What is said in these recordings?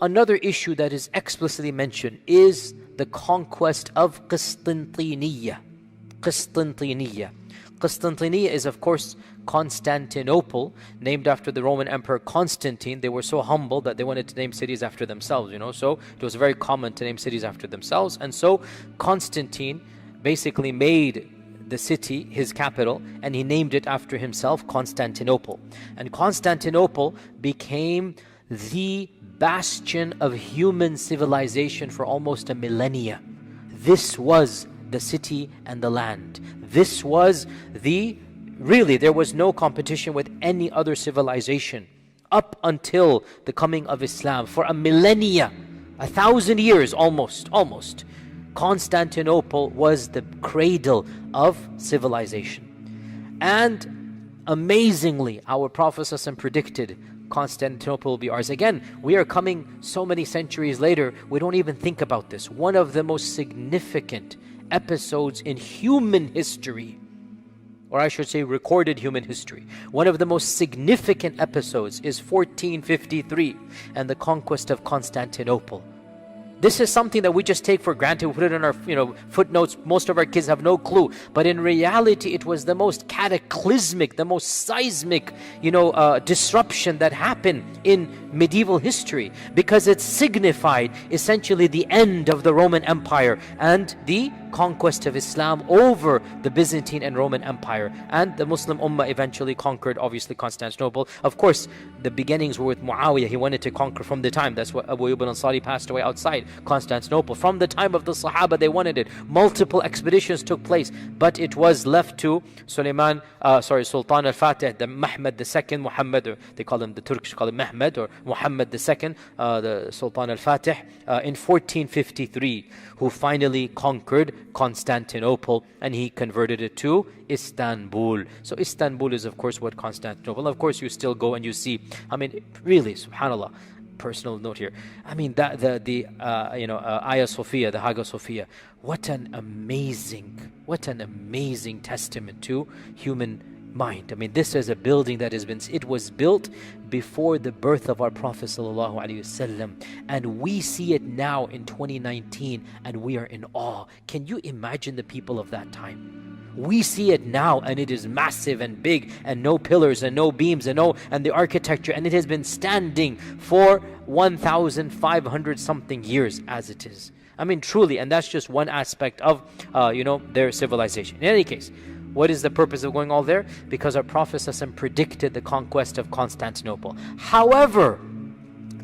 Another issue that is explicitly mentioned is the conquest of Qistintiniya. Qistintiniya. Qistintiniya is, of course, Constantinople, named after the Roman Emperor Constantine. They were so humble that they wanted to name cities after themselves, so it was very common to name cities after themselves. And so Constantine basically made the city his capital, and he named it after himself, Constantinople. And Constantinople became the bastion of human civilization for almost a millennia. This was the city and the land. This was really, there was no competition with any other civilization up until the coming of Islam. For a millennia, 1,000 years almost, Constantinople was the cradle of civilization. And amazingly, our Prophet ﷺ predicted Constantinople will be ours. Again, we are coming so many centuries later, we don't even think about this. One of the most significant episodes in human history, or I should say recorded human history, one of the most significant episodes is 1453 and the conquest of Constantinople. This is something that we just take for granted. We put it in our footnotes. Most of our kids have no clue. But in reality, it was the most cataclysmic, the most seismic, disruption that happened in medieval history, because it signified essentially the end of the Roman Empire and the conquest of Islam over the Byzantine and Roman Empire. And the Muslim Ummah eventually conquered, obviously, Constantinople. Of course, the beginnings were with Muawiyah. He wanted to conquer from the time. That's what Abu Ayyub al-Ansari passed away outside Constantinople. From the time of the Sahaba, they wanted it. Multiple expeditions took place, but it was left to Sultan al-Fatih, the Mehmed II, Muhammad, or they call him, the Turkish call him Mehmed, or Muhammad II, the Sultan al-Fatih, in 1453, who finally conquered Constantinople, and he converted it to Istanbul. So Istanbul is, of course, what Constantinople. Of course, you still go and you see, really, subhanAllah, personal note here, the Hagia Sophia, the Hagia Sophia, what an amazing testament to human mind. This is a building that it was built before the birth of our Prophet ﷺ, and we see it now in 2019, and we are in awe. Can you imagine the people of that time? We see it now, and it is massive and big, and no pillars and no beams and the architecture, and it has been standing for 1,500 something years as it is. Truly, and that's just one aspect of their civilization. In any case, what is the purpose of going all there? Because our Prophet ﷺ predicted the conquest of Constantinople. However,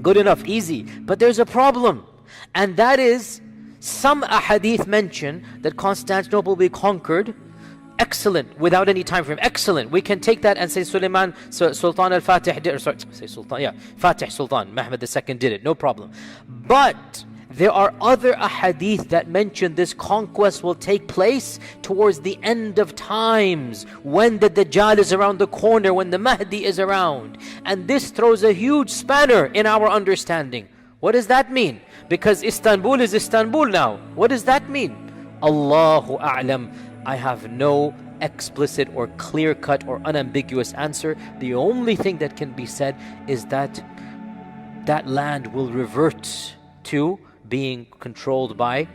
good enough, easy, but there's a problem, and that is some ahadith mention that Constantinople will be conquered. Excellent, without any time frame. Excellent. We can take that and say Sultan al-Fatih did, Fatih Sultan Mehmed II did it, no problem. But there are other ahadith that mention this conquest will take place towards the end of times, when the Dajjal is around the corner, when the Mahdi is around. And this throws a huge spanner in our understanding. What does that mean? Because Istanbul is Istanbul now. What does that mean? Allahu A'lam. I have no explicit or clear-cut or unambiguous answer. The only thing that can be said is that that land will revert to being controlled by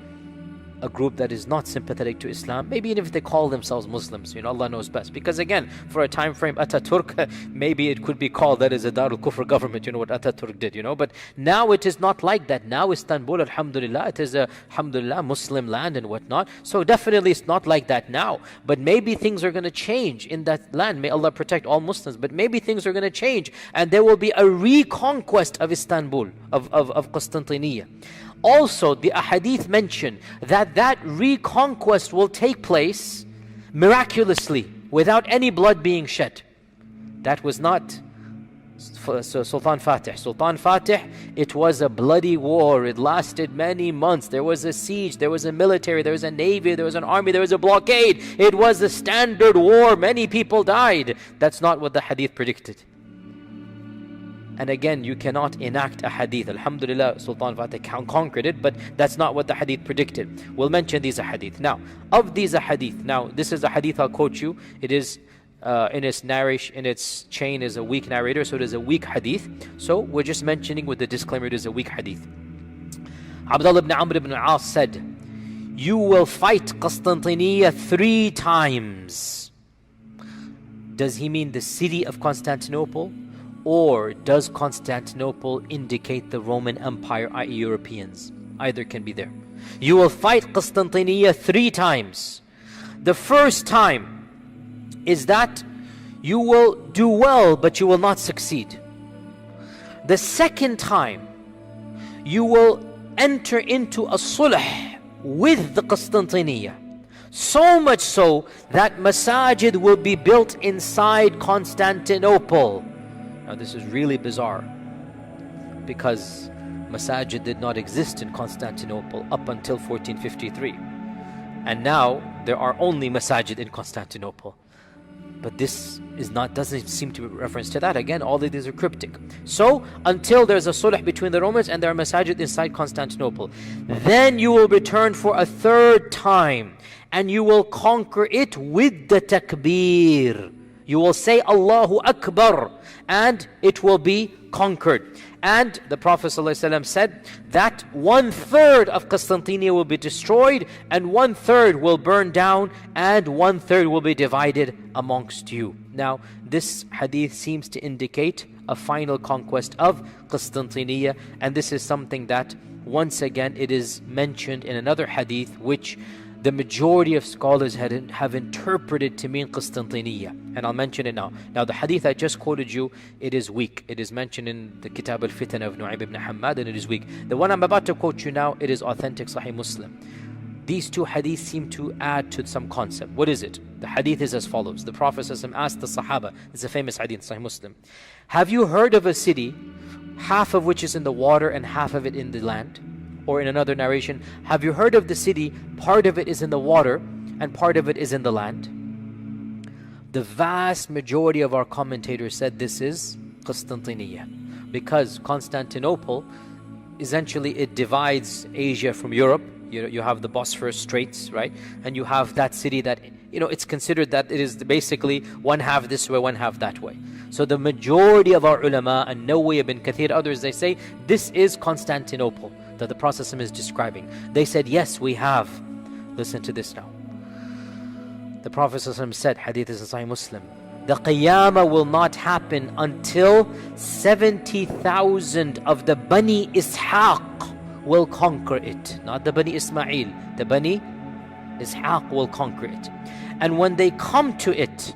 a group that is not sympathetic to Islam. Maybe even if they call themselves Muslims, Allah knows best. Because again, for a time frame, Ataturk, maybe it could be called that is a Darul Kufr government, what Ataturk did, But now it is not like that. Now Istanbul, alhamdulillah, it is a, alhamdulillah, Muslim land and whatnot. So definitely it's not like that now. But maybe things are going to change in that land. May Allah protect all Muslims. But maybe things are going to change, and there will be a reconquest of Istanbul, of Constantinople. Also, the ahadith mention that reconquest will take place miraculously, without any blood being shed. That was not Sultan Fatih. Sultan Fatih, it was a bloody war. It lasted many months. There was a siege, there was a military, there was a navy, there was an army, there was a blockade. It was a standard war. Many people died. That's not what the hadith predicted. And again, you cannot enact a hadith. Alhamdulillah, Sultan Fatih conquered it, but that's not what the hadith predicted. We'll mention these hadith. Now, of these hadith, this is a hadith I'll quote you. It is in its narration, in its chain is a weak narrator, so it is a weak hadith. So we're just mentioning with the disclaimer it is a weak hadith. Abdullah ibn Amr ibn al-As said, you will fight Constantinople 3 times. Does he mean the city of Constantinople? Or does Constantinople indicate the Roman Empire, i.e. Europeans? Either can be there. You will fight Constantinople 3 times. The first time is that you will do well, but you will not succeed. The second time, you will enter into a sulh with the Constantinople. So much so that masajid will be built inside Constantinople. Now this is really bizarre, because masajid did not exist in Constantinople up until 1453. And now there are only masajid in Constantinople. But this doesn't seem to be reference to that. Again, all of these are cryptic. So, until there's a sulh between the Romans and there are masajid inside Constantinople, then you will return for a 3rd time, and you will conquer it with the takbir. You will say Allahu Akbar, and it will be conquered. And the Prophet ﷺ said that 1/3 of Constantinople will be destroyed, and 1/3 will burn down, and 1/3 will be divided amongst you. Now, this hadith seems to indicate a final conquest of Constantinople, and this is something that, once again, it is mentioned in another hadith, which the majority of scholars have interpreted to mean Constantinople. And I'll mention it now. Now the hadith I just quoted you, it is weak. It is mentioned in the Kitab al-Fitan of Nu'aym ibn Hammad, and it is weak. The one I'm about to quote you now, it is authentic Sahih Muslim. These 2 hadiths seem to add to some concept. What is it? The hadith is as follows. The Prophet ﷺ asked the Sahaba, it's a famous hadith, Sahih Muslim, have you heard of a city, half of which is in the water and half of it in the land? Or in another narration, have you heard of the city, part of it is in the water and part of it is in the land? The vast majority of our commentators said this is Constantinople, because Constantinople, essentially it divides Asia from Europe. You have the Bosphorus Straits, right? And you have that city that, it's considered that it is basically one half this way, one half that way. So the majority of our ulama, and Nawawi ibn Kathir, others, they say this is Constantinople that the Prophet is describing. They said, yes, we have. Listen to this now. The Prophet said, hadith is in Sahih Muslim, the Qiyamah will not happen until 70,000 of the Bani Ishaq will conquer it. Not the Bani Ismail, the Bani Ishaq will conquer it. And when they come to it,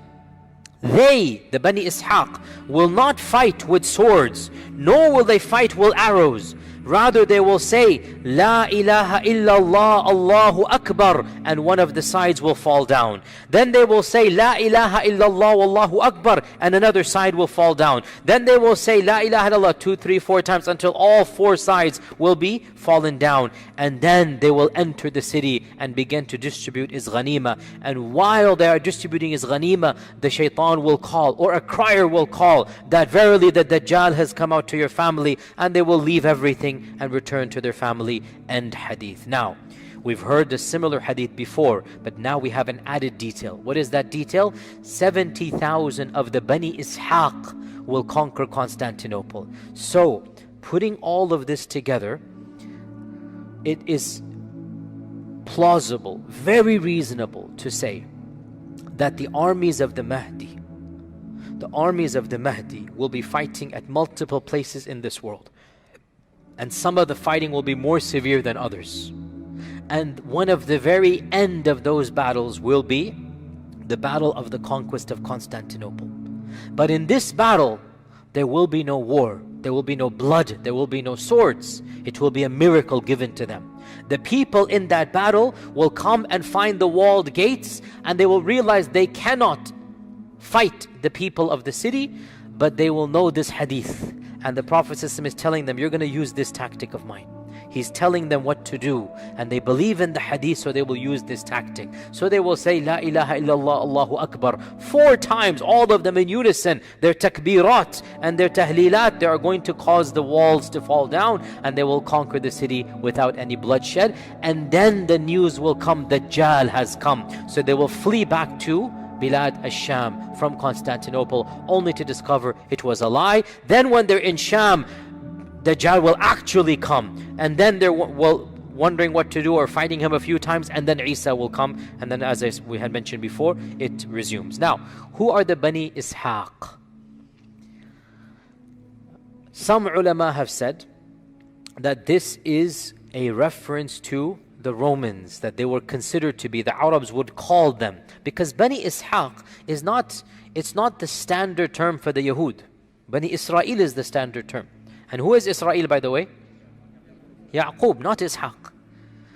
they, the Bani Ishaq, will not fight with swords, nor will they fight with arrows. Rather they will say, La ilaha illallah, Allahu Akbar, and one of the sides will fall down. Then they will say, La ilaha illallah, Allahu Akbar, and another side will fall down. Then they will say, La ilaha illallah 2, 3, 4 times until all 4 sides will be fallen down. And then they will enter the city and begin to distribute his ghanima. And while they are distributing his ghanima, the shaitan will call, or a crier will call, that verily the Dajjal has come out to your family, and they will leave everything and return to their family. End hadith. Now, we've heard the similar hadith before, but now we have an added detail. What is that detail? 70,000 of the Bani Ishaq will conquer Constantinople. So, putting all of this together, it is plausible, very reasonable to say that the armies of the Mahdi will be fighting at multiple places in this world. And some of the fighting will be more severe than others. And one of the very end of those battles will be the battle of the conquest of Constantinople. But in this battle, there will be no war, there will be no blood, there will be no swords. It will be a miracle given to them. The people in that battle will come and find the walled gates, and they will realize they cannot fight the people of the city, but they will know this hadith. And the Prophet ﷺ is telling them, you're going to use this tactic of mine. He's telling them what to do. And they believe in the hadith, so they will use this tactic. So they will say, La ilaha illallah, Allahu Akbar, 4 times, all of them in unison. Their takbirat and their tahlilat, they are going to cause the walls to fall down, and they will conquer the city without any bloodshed. And then the news will come, Dajjal has come. So they will flee back to Bilad al-Sham, from Constantinople, only to discover it was a lie. Then when they're in Sham, Dajjal will actually come, and then they're wondering what to do or fighting him a few times, and then Isa will come, and then as we had mentioned before, it resumes. Now, who are the Bani Ishaq? Some ulama have said that this is a reference to the Romans, that they were considered to be, the Arabs would call them, because Bani Ishaq is not, it's not the standard term for the Yahud. Bani Israel is the standard term. And who is Israel, by the way? Yaqub, not Ishaq.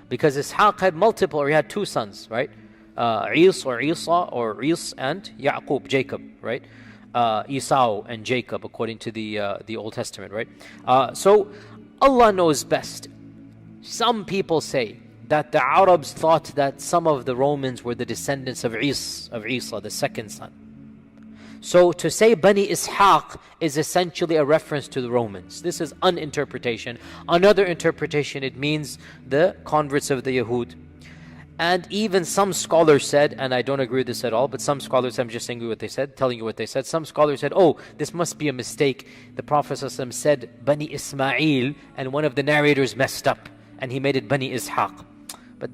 Because Ishaq had multiple, or he had two sons, right? Isa or Is and Yaqub, Jacob, right? Esau and Jacob, according to the Old Testament, right? So Allah knows best. Some people say that the Arabs thought that some of the Romans were the descendants of Isa, the second son. So to say Bani Ishaq is essentially a reference to the Romans. This is one interpretation. Another interpretation, it means the converts of the Yahud. And even some scholars said, and I don't agree with this at all, but some scholars, I'm just saying what they said, telling you what they said. Some scholars said, oh, this must be a mistake. The Prophet ﷺ said Bani Ismail, and one of the narrators messed up, and he made it Bani Ishaq. But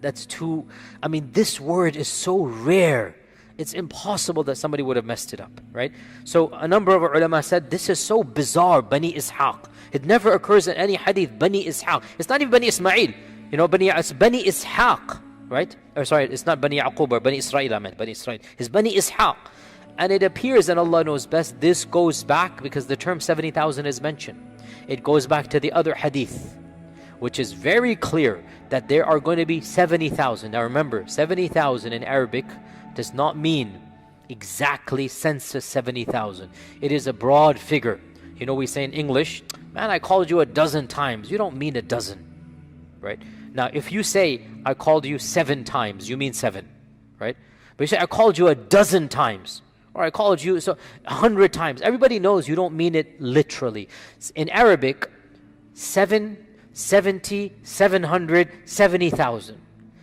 that's too, I mean, this word is so rare. It's impossible that somebody would have messed it up, right? So a number of ulama said, this is so bizarre, Bani Ishaq. It never occurs in any hadith, Bani Ishaq. It's not even Bani Ismail. You know, it's Bani Ishaq, right? Or sorry, it's not Bani Yaqub or Bani Israel, I meant Bani Israel. It's Bani Ishaq. And it appears, and Allah knows best, this goes back, because the term 70,000 is mentioned. It goes back to the other hadith, which is very clear that there are going to be 70,000. Now remember, 70,000 in Arabic does not mean exactly census 70,000. It is a broad figure. You know, we say in English, man, I called you a dozen times. You don't mean a dozen, right? Now, if you say, I called you 7 times, you mean 7, right? But you say, I called you a dozen times, or I called you 100 times. Everybody knows you don't mean it literally. In Arabic, 7, 70, 700, 70,000.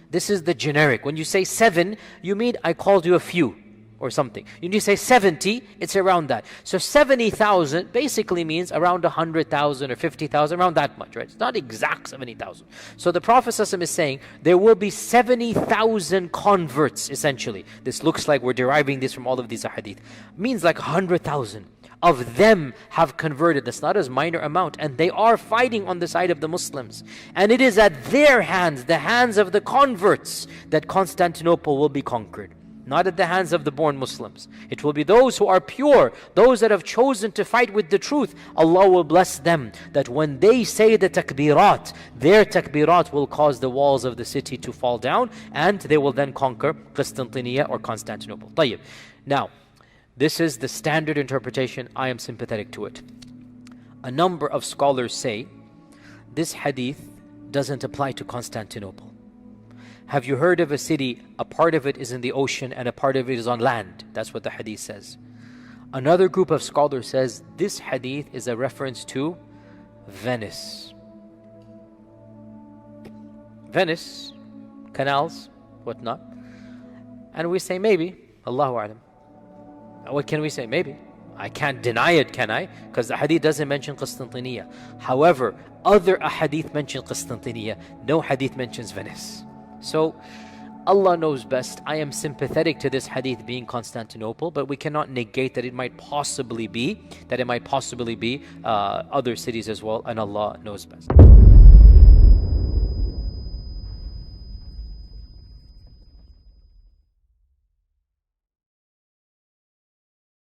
This is the generic. When you say 7, you mean I called you a few or something. When you say 70, it's around that. So 70,000 basically means around 100,000 or 50,000, around that much, right? It's not exact 70,000. So the Prophet ﷺ is saying there will be 70,000 converts, essentially. This looks like we're deriving this from all of these hadith. Means like 100,000 of them have converted. That's not a minor amount, and they are fighting on the side of the Muslims. And it is at their hands, the hands of the converts, that Constantinople will be conquered. Not at the hands of the born Muslims. It will be those who are pure, those that have chosen to fight with the truth. Allah will bless them, that when they say the takbirat, their takbirat will cause the walls of the city to fall down, and they will then conquer Constantinople or Constantinople. طيب. Now, this is the standard interpretation. I am sympathetic to it. A number of scholars say this hadith doesn't apply to Constantinople. Have you heard of a city, a part of it is in the ocean and a part of it is on land? That's what the hadith says. Another group of scholars says this hadith is a reference to Venice. Venice, canals, whatnot. And we say maybe, Allahu A'lam. What can we say? Maybe. I can't deny it, can I? Because the hadith doesn't mention Constantinople. However, other hadith mention Constantinople. No hadith mentions Venice. So, Allah knows best. I am sympathetic to this hadith being Constantinople, but we cannot negate that it might possibly be, other cities as well, and Allah knows best.